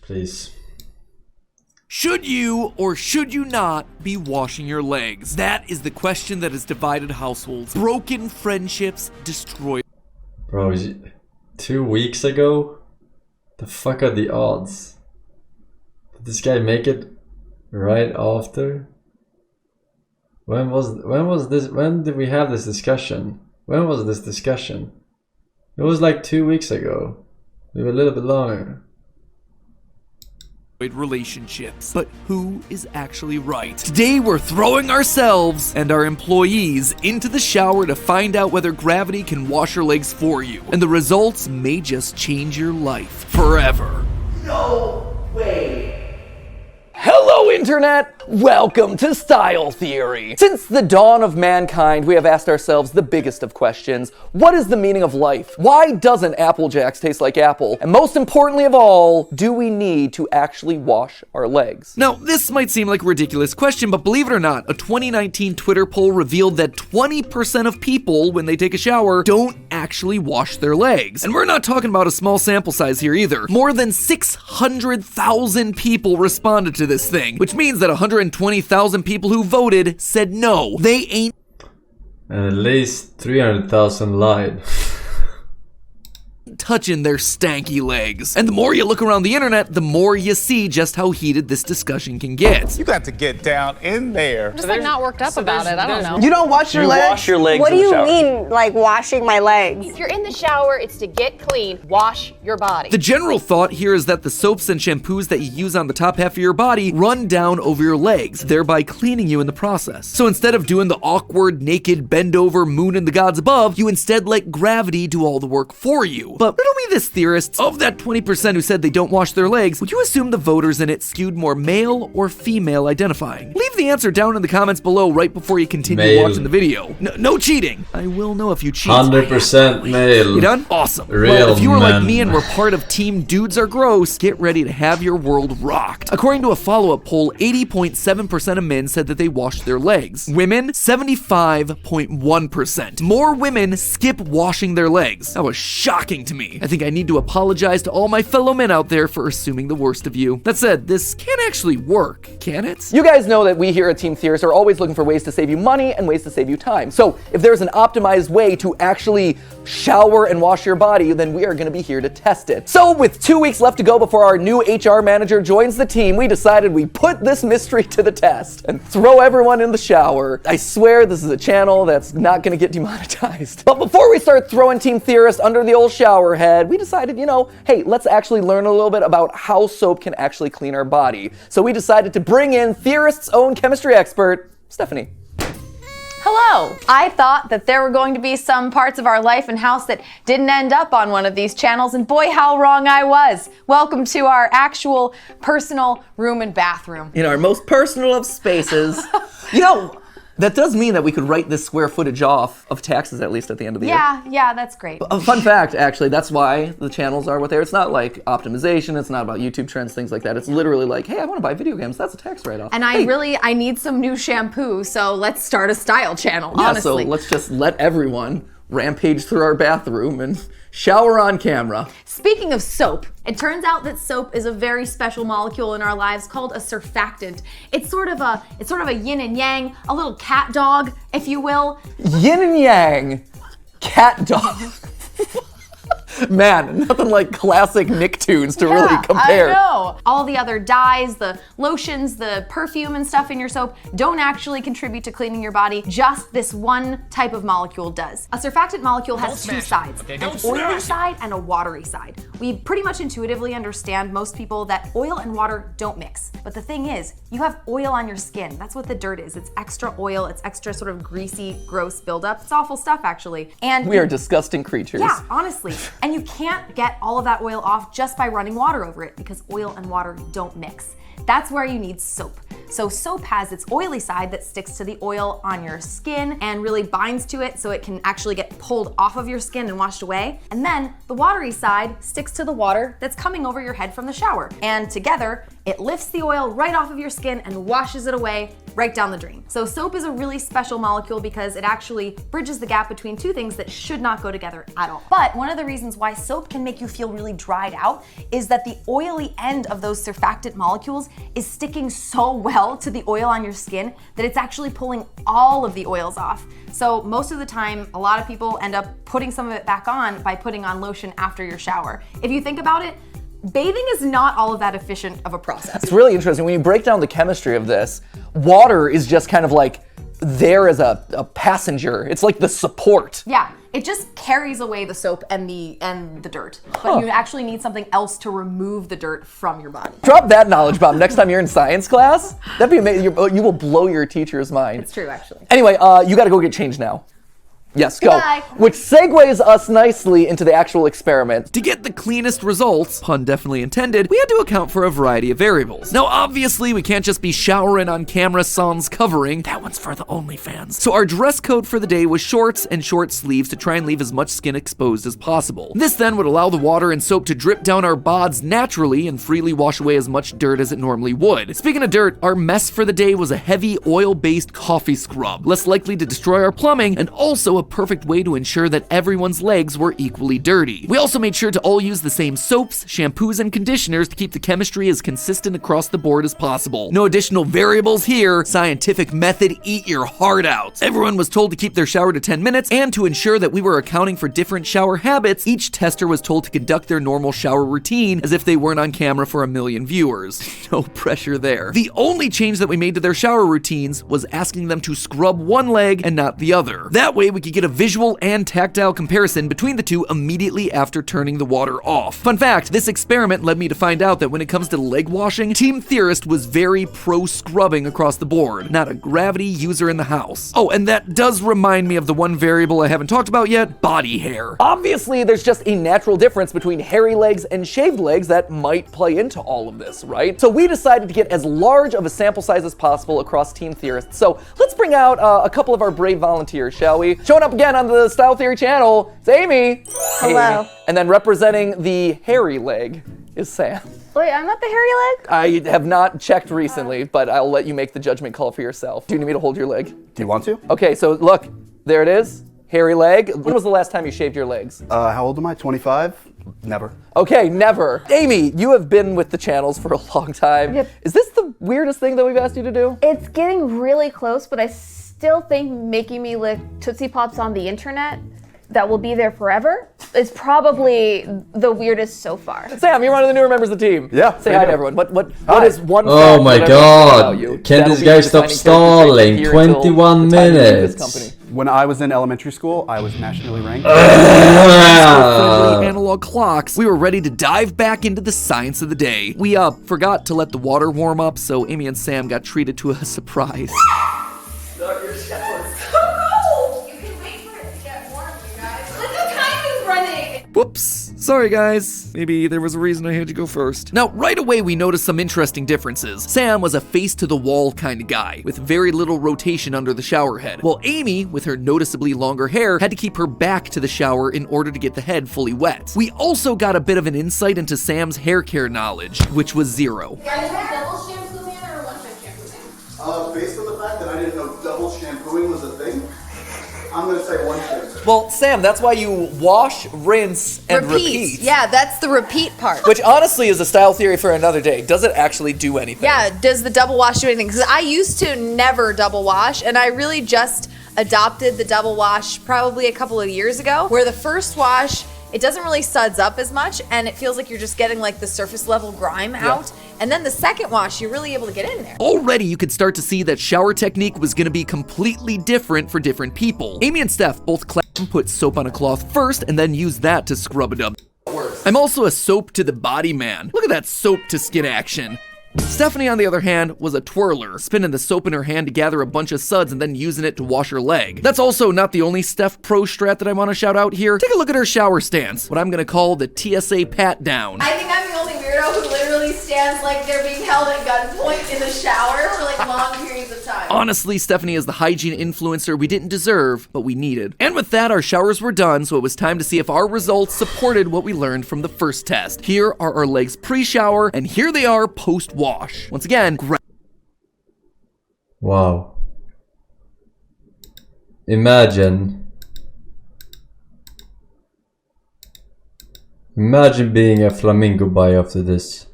Please. Should you or should you not be washing your legs? That is the question that has divided households. Broken friendships, destroyed. Bro, 2 weeks ago? The fuck are the odds? Did this guy make it right after? When was this? When did we have this discussion? When was this discussion? It was like 2 weeks ago. Maybe a little bit longer. Relationships. But who is actually right? Today we're throwing ourselves and our employees into the shower to find out whether gravity can wash your legs for you. And the results may just change your life forever. No way. Hello, Internet! Welcome to Style Theory. Since the dawn of mankind, we have asked ourselves the biggest of questions. What is the meaning of life? Why doesn't Apple Jacks taste like apple? And most importantly of all, do we need to actually wash our legs? Now, this might seem like a ridiculous question, but believe it or not, a 2019 Twitter poll revealed that 20% of people, when they take a shower, don't actually wash their legs. And we're not talking about a small sample size here either. More than 600,000 people responded to this thing, which means that 120,000 people who voted said no, they ain't. And at least 300,000 lied. Touching their stanky legs. And the more you look around the internet, the more you see just how heated this discussion can get. You got to get down in there. I'm just like not worked up about it. I don't know. You don't wash your legs? Wash your legs What do in the you shower. mean, like washing my legs? If you're in the shower, it's to get clean. Wash your body. The general thought here is that the soaps and shampoos that you use on the top half of your body run down over your legs, thereby cleaning you in the process. So instead of doing the awkward, naked, bend over, moon and the gods above, you instead let gravity do all the work for you. But riddle me this, theorists. Of that 20% who said they don't wash their legs, would you assume the voters in it skewed more male or female identifying? Leave the answer down in the comments below right before you continue Male. watching the video. No cheating. I will know if you cheat. 100% male. You done? Awesome. Real Well, if you were like men. me and were part of Team Dudes Are Gross, get ready to have your world rocked. According to a follow-up poll, 80.7% of men said that they washed their legs. Women, 75.1%. More women skip washing their legs. That was shocking to me. I think I need to apologize to all my fellow men out there for assuming the worst of you. That said, this can't actually work, can it? You guys know that we here at Team Theorists are always looking for ways to save you money and ways to save you time. So if there's an optimized way to actually shower and wash your body, then we are going to be here to test it. So with 2 weeks left to go before our new HR manager joins the team, we decided we put this mystery to the test and throw everyone in the shower. I swear this is a channel that's not going to get demonetized. But before we start throwing Team Theorists under the old shower head, we decided, hey, let's actually learn a little bit about how soap can actually clean our body. So we decided to bring in Theorists' own chemistry expert, Stephanie. Hello. I thought that there were going to be some parts of our life and house that didn't end up on one of these channels, and boy, how wrong I was. Welcome to our actual personal room and bathroom. In our most personal of spaces. That does mean that we could write this square footage off of taxes at least at the end of the year. Yeah, that's great. A fun fact, actually, that's why the channels are what they are. It's not like optimization, it's not about YouTube trends, things like that. It's literally like, hey, I want to buy video games, that's a tax write-off. And I need some new shampoo, so let's start a style channel, Yeah, honestly. so let's just let everyone rampage through our bathroom and shower on camera. Speaking of soap, it turns out that soap is a very special molecule in our lives called a surfactant. It's sort of a yin and yang, a little cat dog, if you will. Yin and yang, cat dog. Man, nothing like classic Nicktoons to really compare. I know. All the other dyes, the lotions, the perfume and stuff in your soap don't actually contribute to cleaning your body. Just this one type of molecule does. A surfactant molecule has two sides, an oily side and a watery side. We pretty much intuitively understand, most people, that oil and water don't mix. But the thing is, you have oil on your skin. That's what the dirt is. It's extra oil. It's extra sort of greasy, gross buildup. It's awful stuff, actually. And we are disgusting creatures. Yeah, honestly. And you can't get all of that oil off just by running water over it because oil and water don't mix. That's where you need soap. So soap has its oily side that sticks to the oil on your skin and really binds to it so it can actually get pulled off of your skin and washed away. And then the watery side sticks to the water that's coming over your head from the shower. And together, it lifts the oil right off of your skin and washes it away right down the drain. So soap is a really special molecule because it actually bridges the gap between two things that should not go together at all. But one of the reasons why soap can make you feel really dried out is that the oily end of those surfactant molecules is sticking so well to the oil on your skin that it's actually pulling all of the oils off. So most of the time, a lot of people end up putting some of it back on by putting on lotion after your shower. If you think about it, bathing is not all of that efficient of a process. It's really interesting. When you break down the chemistry of this, water is just kind of like there as a passenger. It's like the support. Yeah, it just carries away the soap and the dirt. But you actually need something else to remove the dirt from your body. Drop that knowledge bomb next time you're in science class. That'd be amazing. You will blow your teacher's mind. It's true, actually. Anyway, you gotta go get changed now. Yes, go. Goodbye. Which segues us nicely into the actual experiment. To get the cleanest results, pun definitely intended, we had to account for a variety of variables. Now, obviously, we can't just be showering on camera sans covering. That one's for the OnlyFans. So our dress code for the day was shorts and short sleeves to try and leave as much skin exposed as possible. This then would allow the water and soap to drip down our bods naturally and freely wash away as much dirt as it normally would. Speaking of dirt, our mess for the day was a heavy oil-based coffee scrub, less likely to destroy our plumbing and also a perfect way to ensure that everyone's legs were equally dirty. We also made sure to all use the same soaps, shampoos, and conditioners to keep the chemistry as consistent across the board as possible. No additional variables here. Scientific method, eat your heart out. Everyone was told to keep their shower to 10 minutes, and to ensure that we were accounting for different shower habits, each tester was told to conduct their normal shower routine as if they weren't on camera for 1 million viewers. No pressure there. The only change that we made to their shower routines was asking them to scrub one leg and not the other. That way we could get a visual and tactile comparison between the two immediately after turning the water off. Fun fact, this experiment led me to find out that when it comes to leg washing, Team Theorist was very pro scrubbing across the board, not a gravity user in the house. Oh, and that does remind me of the one variable I haven't talked about yet, body hair. Obviously, there's just a natural difference between hairy legs and shaved legs that might play into all of this, right? So we decided to get as large of a sample size as possible across Team Theorists. So let's bring out a couple of our brave volunteers, shall we? Showing up again on the Style Theory channel, it's Amy. Hello. Amy. And then representing the hairy leg is Sam. Wait, I'm not the hairy leg? I have not checked recently, but I'll let you make the judgment call for yourself. Do you need me to hold your leg? Do you want to? Okay, so look, there it is. Hairy leg. When was the last time you shaved your legs? How old am I? 25? Never. Okay, never. Amy, you have been with the channels for a long time. Yep. Is this the weirdest thing that we've asked you to do? It's getting really close, but I still think making me lick Tootsie Pops on the internet that will be there forever is probably the weirdest so far. Sam, you're one of the newer members of the team. Yeah, Say I hi know. to everyone. What Hi. is one Oh fact my that I love about you? god. Can That'll this be guy your stop defining stalling? characteristic here until 21 the time you leave this minutes. company. When I was in elementary school, I was nationally ranked. Friendly analog clocks, we were ready to dive back into the science of the day. We forgot to let the water warm up, so Amy and Sam got treated to a surprise. Whoops. Sorry guys. Maybe there was a reason I had to go first. Now, right away we noticed some interesting differences. Sam was a face-to-the-wall kind of guy, with very little rotation under the shower head, while Amy, with her noticeably longer hair, had to keep her back to the shower in order to get the head fully wet. We also got a bit of an insight into Sam's hair care knowledge, which was zero. Based on the fact that I didn't know double shampooing was a thing, I'm gonna say one shampoo. Well, Sam, that's why you wash, rinse, and repeat. Yeah, that's the repeat part. Which honestly is a style theory for another day. Does it actually do anything? Yeah, does the double wash do anything? Because I used to never double wash, and I really just adopted the double wash probably a couple of years ago, where the first wash, it doesn't really suds up as much, and it feels like you're just getting like the surface level grime out. And then the second wash, you're really able to get in there. Already you could start to see that shower technique was gonna be completely different for different people. Amy and Steph both put soap on a cloth first and then use that to scrub it up. I'm also a soap to the body man. Look at that soap to skin action. Stephanie, on the other hand, was a twirler, spinning the soap in her hand to gather a bunch of suds and then using it to wash her leg. That's also not the only Steph pro strat that I want to shout out here. Take a look at her shower stance, what I'm gonna call the TSA pat down. I think I'm the only weirdo who literally stands like they're being held at gunpoint in the shower for like long periods of time. Honestly, Stephanie is the hygiene influencer we didn't deserve, but we needed. And with that, our showers were done, so it was time to see if our results supported what we learned from the first test. Here are our legs pre-shower, and here they are post-wash. Once again, Wow. Imagine being a flamingo boy after this.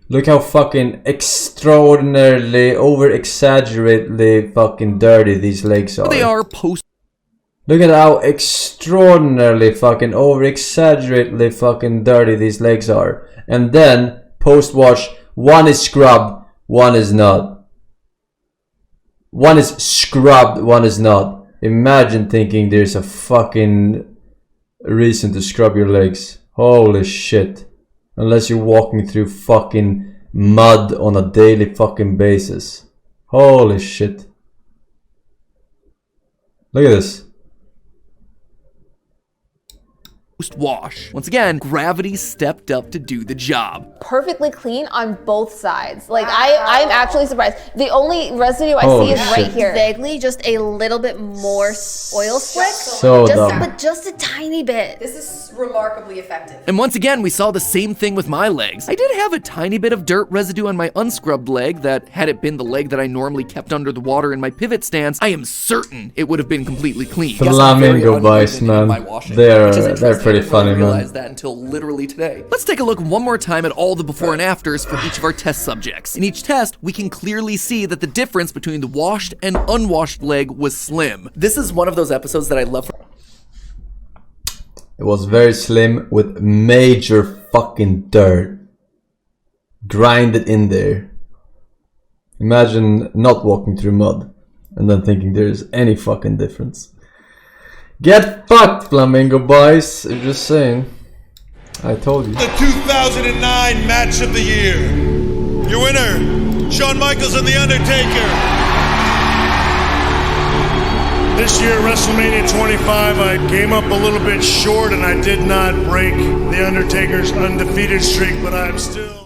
Look how fucking extraordinarily, over-exaggeratedly fucking dirty these legs are. They are post. Look at how extraordinarily fucking over-exaggeratedly fucking dirty these legs are. And then, post-wash, one is scrubbed, one is not. One is scrubbed, one is not. Imagine thinking there's a fucking reason to scrub your legs. Holy shit. Unless you're walking through fucking mud on a daily fucking basis. Holy shit. Look at this. Post-wash. Once again, gravity stepped up to do the job. Perfectly clean on both sides. Like I'm actually surprised. The only residue I see is right here. Vaguely, just a little bit more oil slick. So dumb. But just a tiny bit. This is remarkably effective. And once again, we saw the same thing with my legs. I did have a tiny bit of dirt residue on my unscrubbed leg that, had it been the leg that I normally kept under the water in my pivot stance, I am certain it would have been completely clean. Flamingo boys, man. They're pretty funny, man. I realized that until literally today. Let's take a look one more time at all the before and afters for each of our test subjects. In each test, we can clearly see that the difference between the washed and unwashed leg was slim. This is one of those episodes that I love. It was very slim with major fucking dirt grinded in there. Imagine not walking through mud and then thinking there's any fucking difference. Get fucked, Flamingo boys. I'm just saying. I told you. The 2009 match of the year. Your winner, Shawn Michaels and The Undertaker. This year, WrestleMania 25, I came up a little bit short and I did not break The Undertaker's undefeated streak, but I'm still...